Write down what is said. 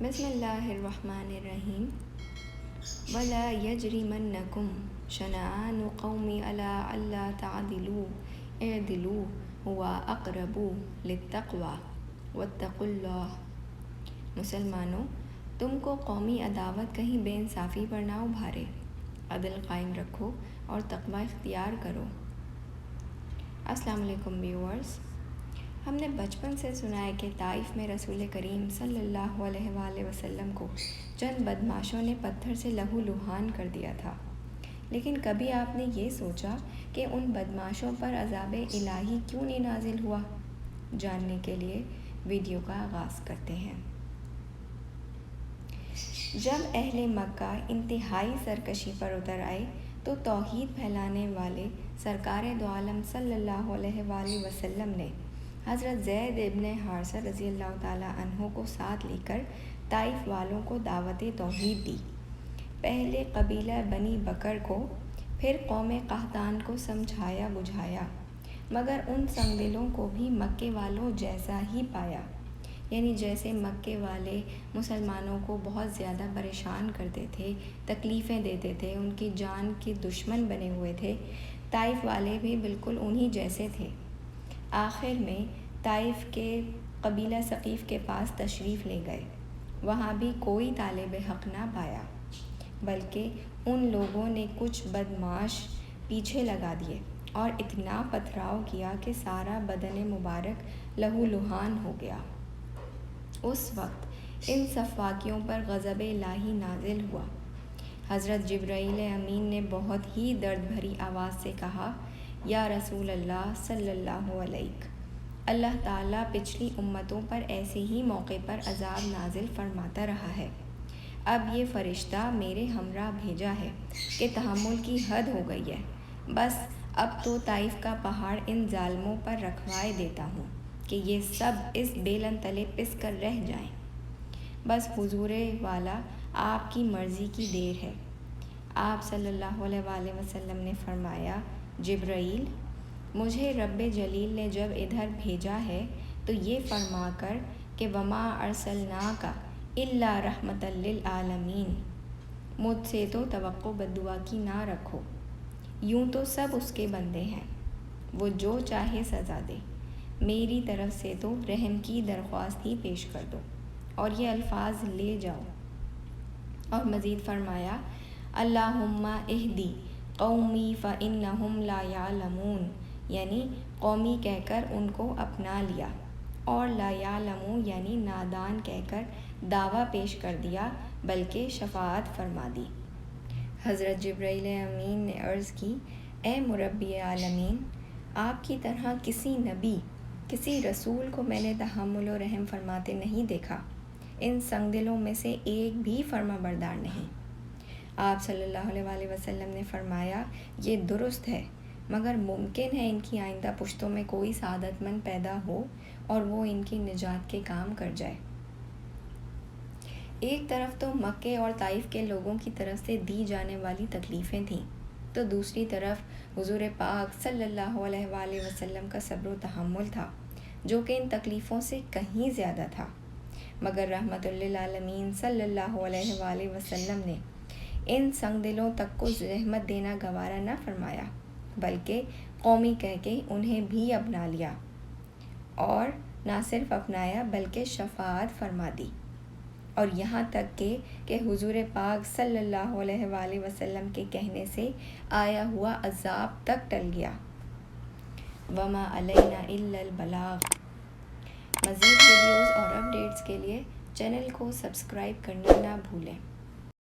بسم اللہ الرحمن الرحیم ولا یجرمنکم شنآن قوم علی الا تعدلوا اعدلوا هو اقرب للتقوی واتقوا اللہ۔ مسلمانوں، تم کو قومی عداوت کہیں بے انصافی پر نہ ابھارے، عدل قائم رکھو اور تقوی اختیار کرو۔ السلام علیکم ویورز۔ ہم نے بچپن سے سنا ہے کہ طائف میں رسول کریم صلی اللہ علیہ وآلہ وسلم کو چند بدماشوں نے پتھر سے لہو لہان کر دیا تھا، لیکن کبھی آپ نے یہ سوچا کہ ان بدماشوں پر عذاب الہی کیوں نہیں نازل ہوا؟ جاننے کے لیے ویڈیو کا آغاز کرتے ہیں۔ جب اہل مکہ انتہائی سرکشی پر اتر آئے تو توحید پھیلانے والے سرکار دو عالم صلی اللہ علیہ وآلہ وسلم نے حضرت زید ابن حارثہ رضی اللہ تعالیٰ عنہ کو ساتھ لے کر طائف والوں کو دعوت توحید دی۔ پہلے قبیلہ بنی بکر کو، پھر قوم قحطان کو سمجھایا بجھایا، مگر ان سنگ دلوں کو بھی مکے والوں جیسا ہی پایا، یعنی جیسے مکے والے مسلمانوں کو بہت زیادہ پریشان کرتے تھے، تکلیفیں دیتے تھے، ان کی جان کے دشمن بنے ہوئے تھے، طائف والے بھی بالکل انہی جیسے تھے۔ آخر میں طائف کے قبیلہ ثقیف کے پاس تشریف لے گئے، وہاں بھی کوئی طالب حق نہ پایا، بلکہ ان لوگوں نے کچھ بدمعاش پیچھے لگا دیے اور اتنا پتھراؤ کیا کہ سارا بدن مبارک لہو لہان ہو گیا۔ اس وقت ان سفاکیوں پر غضب الہی نازل ہوا۔ حضرت جبرائیل امین نے بہت ہی درد بھری آواز سے کہا، یا رسول اللہ صلی اللہ علیہ، اللہ تعالیٰ پچھلی امتوں پر ایسے ہی موقع پر عذاب نازل فرماتا رہا ہے، اب یہ فرشتہ میرے ہمراہ بھیجا ہے کہ تحمل کی حد ہو گئی ہے، بس اب تو طائف کا پہاڑ ان ظالموں پر رکھوائے دیتا ہوں کہ یہ سب اس بیلن تلے پس کر رہ جائیں، بس حضور والا آپ کی مرضی کی دیر ہے۔ آپ صلی اللہ علیہ وآلہ وسلم نے فرمایا، جبرائیل، مجھے رب جلیل نے جب ادھر بھیجا ہے تو یہ فرما کر کہ وما ارسلناک الا رحمۃ للعالمین، مجھ سے تو توقع بددعا کی نہ رکھو، یوں تو سب اس کے بندے ہیں، وہ جو چاہے سزا دے، میری طرف سے تو رحم کی درخواست ہی پیش کر دو اور یہ الفاظ لے جاؤ۔ اور مزید فرمایا، اللہم اہدی قومی فانہم لا یعلمون، یعنی قومی کہہ کر ان کو اپنا لیا، اور لا یعلمون یعنی نادان کہہ کر دعویٰ پیش کر دیا بلکہ شفاعت فرما دی۔ حضرت جبرائیل امین نے عرض کی، اے مربی عالمین، آپ کی طرح کسی نبی، کسی رسول کو میں نے تحمل و رحم فرماتے نہیں دیکھا، ان سنگ دلوں میں سے ایک بھی فرما بردار نہیں۔ آپ صلی اللہ علیہ وآلہ وسلم نے فرمایا، یہ درست ہے، مگر ممکن ہے ان کی آئندہ پشتوں میں کوئی سعادت مند پیدا ہو اور وہ ان کی نجات کے کام کر جائے۔ ایک طرف تو مکے اور طائف کے لوگوں کی طرف سے دی جانے والی تکلیفیں تھیں، تو دوسری طرف حضور پاک صلی اللہ علیہ وآلہ وسلم کا صبر و تحمل تھا، جو کہ ان تکلیفوں سے کہیں زیادہ تھا، مگر رحمت للعالمین صلی اللہ علیہ وآلہ وسلم نے ان سنگ دلوں تک کو زحمت دینا گوارا نہ فرمایا، بلکہ قومی کہہ کے انہیں بھی اپنا لیا، اور نہ صرف اپنایا بلکہ شفاعت فرما دی، اور یہاں تک کہ حضور پاک صلی اللہ علیہ وآلہ وسلم کے کہنے سے آیا ہوا عذاب تک ٹل گیا۔ وما علینا الا البلاغ۔ مزید ویڈیوز اور اپڈیٹس کے لیے چینل کو سبسکرائب کرنا نہ بھولیں۔